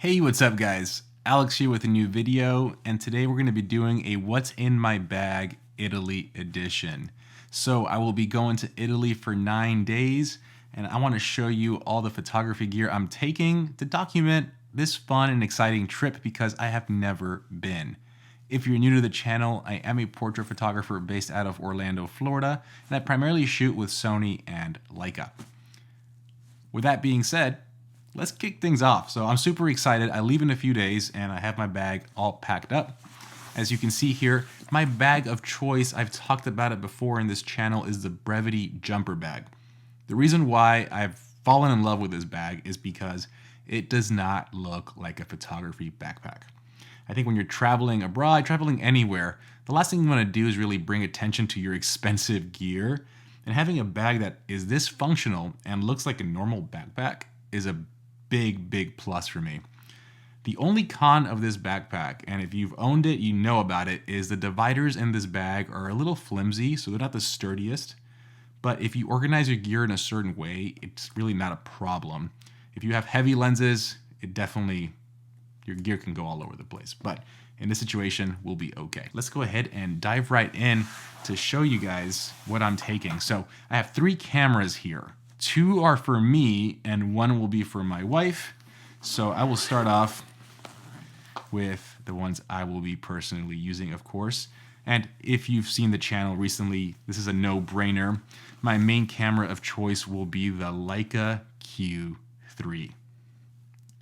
Hey, what's up guys? Alex here with a new video, and today we're going to be doing a What's in My Bag Italy edition. So I will be going to Italy for 9 days, and I want to show you all the photography gear I'm taking to document this fun and exciting trip because I have never been. If you're new to the channel, I am a portrait photographer based out of Orlando, Florida, and I primarily shoot with Sony and Leica. With that being said, let's kick things off. So I'm super excited. I leave in a few days and I have my bag all packed up. As you can see here, my bag of choice, I've talked about it before in this channel, is the Brevity Jumper Bag. The reason why I've fallen in love with this bag is because it does not look like a photography backpack. I think when you're traveling abroad, traveling anywhere, the last thing you want to do is really bring attention to your expensive gear. And having a bag that is this functional and looks like a normal backpack is a big plus for me. The only con of this backpack, and if you've owned it, you know about it, is the dividers in this bag are a little flimsy, so they're not the sturdiest. But if you organize your gear in a certain way, it's really not a problem. If you have heavy lenses, your gear can go all over the place. But in this situation, we'll be okay. Let's go ahead and dive right in to show you guys what I'm taking. So I have 3 cameras here. 2 are for me and 1 will be for my wife. So I will start off with the ones I will be personally using, of course. And if you've seen the channel recently, this is a no-brainer. My main camera of choice will be the Leica Q3.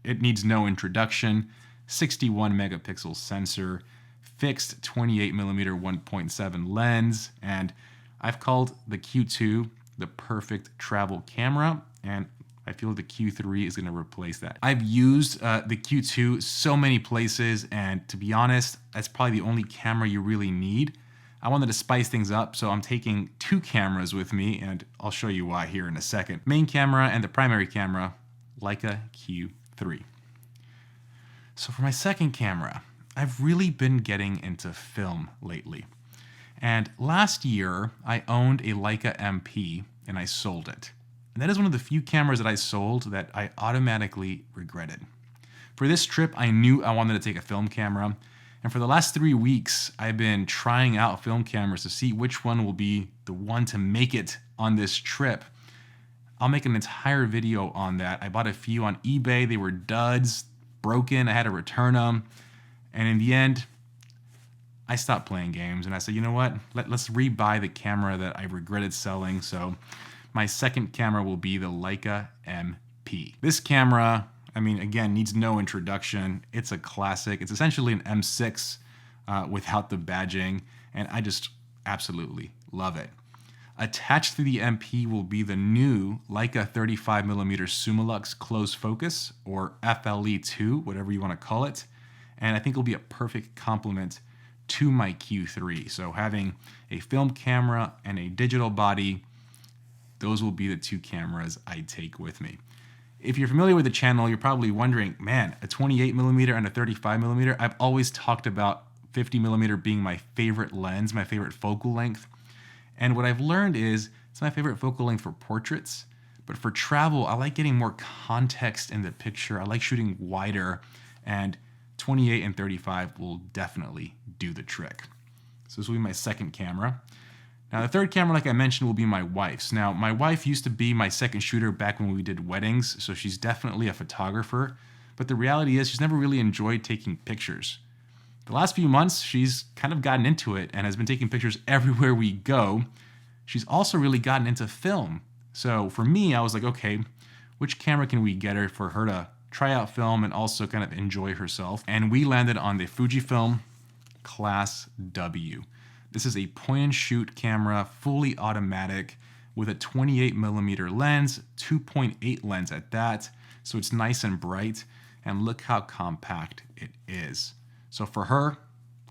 It needs no introduction. 61 megapixel sensor, fixed 28mm 1.7 lens, and I've called the Q2 the perfect travel camera, and I feel the Q3 is going to replace that. I've used the Q2 so many places, and to be honest, that's probably the only camera you really need. I wanted to spice things up, so I'm taking 2 cameras with me, and I'll show you why here in a second. Main camera and the primary camera, Leica Q3. So for my second camera, I've really been getting into film lately. And last year, I owned a Leica MP and I sold it. And that is one of the few cameras that I sold that I automatically regretted. For this trip, I knew I wanted to take a film camera. And for the last 3 weeks, I've been trying out film cameras to see which one will be the one to make it on this trip. I'll make an entire video on that. I bought a few on eBay. They were duds, broken. I had to return them. And in the end, I stopped playing games and I said, you know what? Let's rebuy the camera that I regretted selling. So my second camera will be the Leica MP. This camera, I mean, again, needs no introduction. It's a classic. It's essentially an M6 without the badging, and I just absolutely love it. Attached to the MP will be the new Leica 35mm Summilux close focus, or FLE2, whatever you want to call it. And I think it'll be a perfect complement to my Q3. So having a film camera and a digital body, those will be the 2 cameras I take with me. If you're familiar with the channel, you're probably wondering, man, a 28mm and a 35mm, I've always talked about 50mm being my favorite lens, my favorite focal length. And what I've learned is it's my favorite focal length for portraits, but for travel, I like getting more context in the picture. I like shooting wider, and 28 and 35 will definitely do the trick. So this will be my second camera. Now the third camera, like I mentioned, will be my wife's. Now my wife used to be my second shooter back when we did weddings, so she's definitely a photographer, but the reality is she's never really enjoyed taking pictures. The last few months, she's kind of gotten into it and has been taking pictures everywhere we go. She's also really gotten into film. So for me, I was like, okay, which camera can we get her for her to try out film and also kind of enjoy herself? And we landed on the Fujifilm Class W. This is a point and shoot camera, fully automatic, with a 28mm lens, 2.8 lens at that. So it's nice and bright, and look how compact it is. So for her,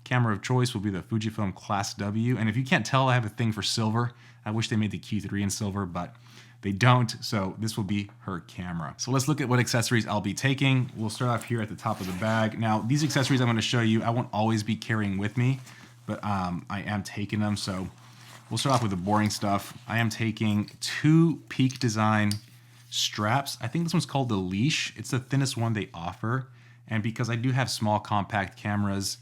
camera of choice will be the Fujifilm Class W. And if you can't tell, I have a thing for silver. I wish they made the Q3 in silver, but they don't, so this will be her camera. So let's look at what accessories I'll be taking. We'll start off here at the top of the bag. Now, these accessories I'm going to show you, I won't always be carrying with me, but I am taking them. So we'll start off with the boring stuff. I am taking 2 Peak Design straps. I think this one's called the Leash. It's the thinnest one they offer. And because I do have small compact cameras,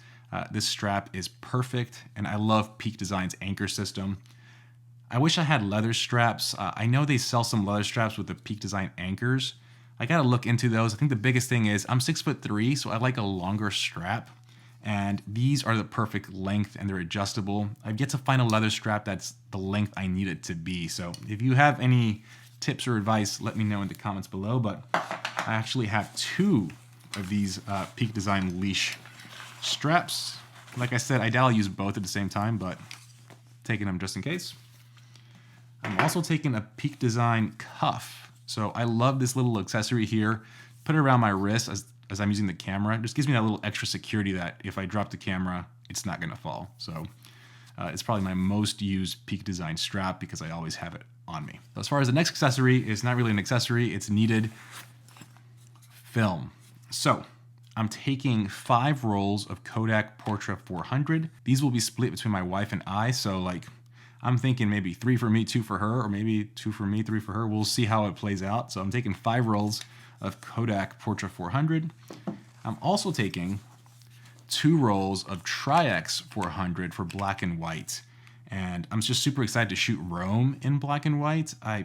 this strap is perfect, and I love Peak Design's anchor system. I wish I had leather straps. I know they sell some leather straps with the Peak Design anchors. I gotta look into those. I think the biggest thing is I'm 6'3", so I like a longer strap. And these are the perfect length and they're adjustable. I've yet to find a leather strap that's the length I need it to be. So if you have any tips or advice, let me know in the comments below. But I actually have 2 of these Peak Design leash straps. Like I said, I doubt I'll use both at the same time, but taking them just in case. I'm also taking a Peak Design cuff. So I love this little accessory here. Put it around my wrist as I'm using the camera. It just gives me that little extra security that if I drop the camera, it's not gonna fall. So it's probably my most used Peak Design strap because I always have it on me. So as far as the next accessory, it's not really an accessory, it's needed film. So I'm taking 5 rolls of Kodak Portra 400. These will be split between my wife and I. So like, I'm thinking maybe 3 for me, 2 for her, or maybe 2 for me, 3 for her. We'll see how it plays out. So I'm taking 5 rolls of Kodak Portra 400. I'm also taking 2 rolls of Tri-X 400 for black and white. And I'm just super excited to shoot Rome in black and white. I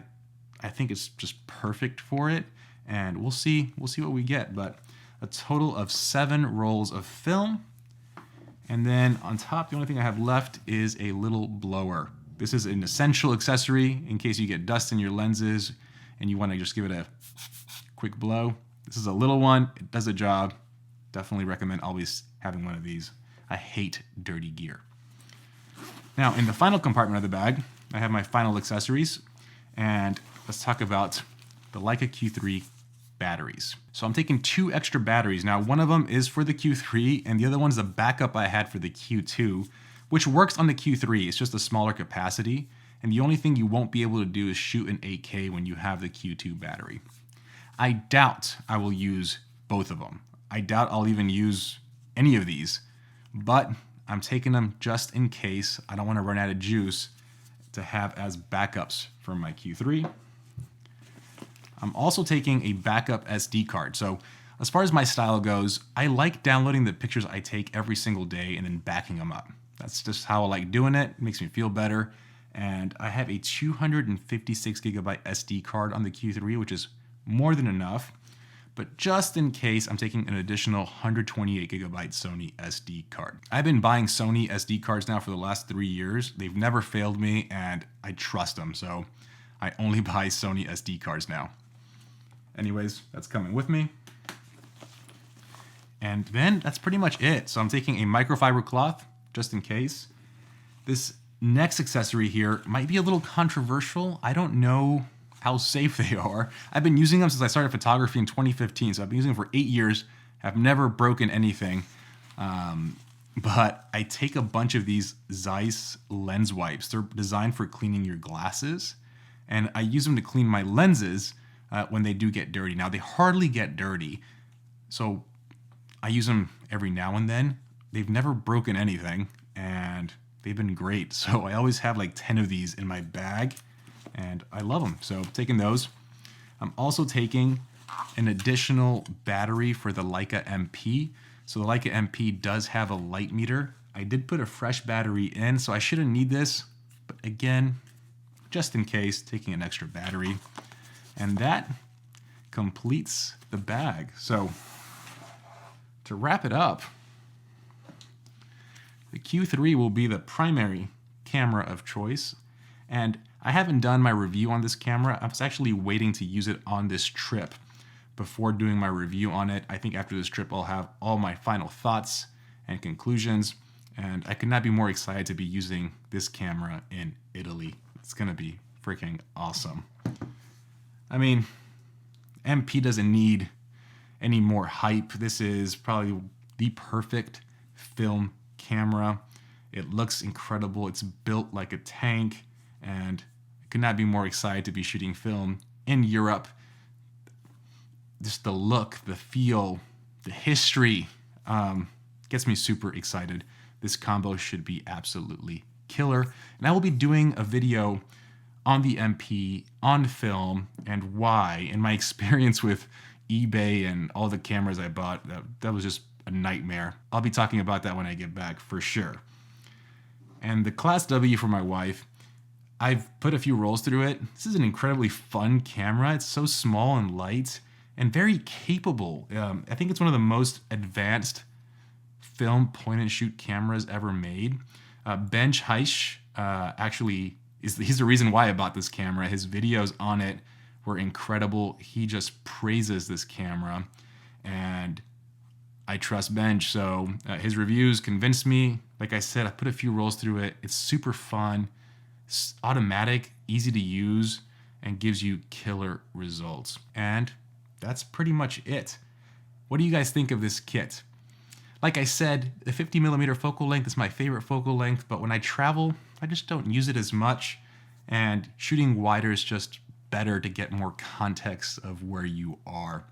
think it's just perfect for it. And we'll see what we get. But a total of 7 rolls of film. And then on top, the only thing I have left is a little blower. This is an essential accessory in case you get dust in your lenses and you want to just give it a quick blow. This is a little one. It does a job. Definitely recommend always having one of these. I hate dirty gear. Now, in the final compartment of the bag, I have my final accessories. And let's talk about the Leica Q3 batteries. So I'm taking 2 extra batteries. Now, one of them is for the Q3 and the other one is a backup I had for the Q2, which works on the Q3. It's just a smaller capacity. And the only thing you won't be able to do is shoot an 8K when you have the Q2 battery. I doubt I will use both of them. I doubt I'll even use any of these, but I'm taking them just in case. I don't want to run out of juice to have as backups for my Q3. I'm also taking a backup SD card. So as far as my style goes, I like downloading the pictures I take every single day and then backing them up. That's just how I like doing it. It makes me feel better. And I have a 256 gigabyte SD card on the Q3, which is more than enough. But just in case, I'm taking an additional 128 gigabyte Sony SD card. I've been buying Sony SD cards now for the last 3 years. They've never failed me and I trust them. So I only buy Sony SD cards now. Anyways, that's coming with me. And then that's pretty much it. So I'm taking a microfiber cloth just in case. This next accessory here might be a little controversial. I don't know how safe they are. I've been using them since I started photography in 2015. So I've been using them for 8 years. I've never broken anything. But I take a bunch of these Zeiss lens wipes. They're designed for cleaning your glasses. And I use them to clean my lenses when they do get dirty. Now, they hardly get dirty. So I use them every now and then. They've never broken anything. And they've been great. So I always have like 10 of these in my bag. And I love them. So taking those. I'm also taking an additional battery for the Leica MP. So the Leica MP does have a light meter. I did put a fresh battery in, so I shouldn't need this. But again, just in case, taking an extra battery. And that completes the bag. So to wrap it up, the Q3 will be the primary camera of choice. And I haven't done my review on this camera. I was actually waiting to use it on this trip before doing my review on it. I think after this trip, I'll have all my final thoughts and conclusions. And I could not be more excited to be using this camera in Italy. It's gonna be freaking awesome. I mean, MP doesn't need any more hype. This is probably the perfect film camera. It looks incredible. It's built like a tank, and I could not be more excited to be shooting film in Europe. Just the look, the feel, the history gets me super excited. This combo should be absolutely killer. And I will be doing a video on the MP, on film, and why, and my experience with eBay and all the cameras I bought, that was just a nightmare. I'll be talking about that when I get back for sure. And the Class W for my wife, I've put a few rolls through it. This is an incredibly fun camera. It's so small and light and very capable. I think it's one of the most advanced film point and shoot cameras ever made. Benj Heish actually he's the reason why I bought this camera. His videos on it were incredible. He just praises this camera, and I trust Benj. So his reviews convinced me. Like I said, I put a few rolls through it. It's super fun. It's automatic, easy to use, and gives you killer results. And that's pretty much it. What do you guys think of this kit? Like I said, the 50mm focal length is my favorite focal length, but when I travel, I just don't use it as much, and shooting wider is just better to get more context of where you are.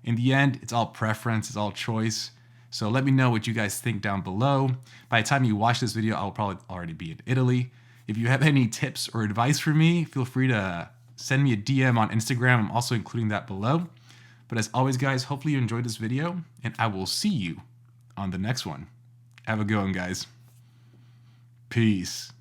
In the end, it's all preference, it's all choice. So let me know what you guys think down below. By the time you watch this video, I'll probably already be in Italy. If you have any tips or advice for me, feel free to send me a DM on Instagram. I'm also including that below. But as always, guys, hopefully you enjoyed this video, and I will see you on the next one. Have a good one, guys. Peace.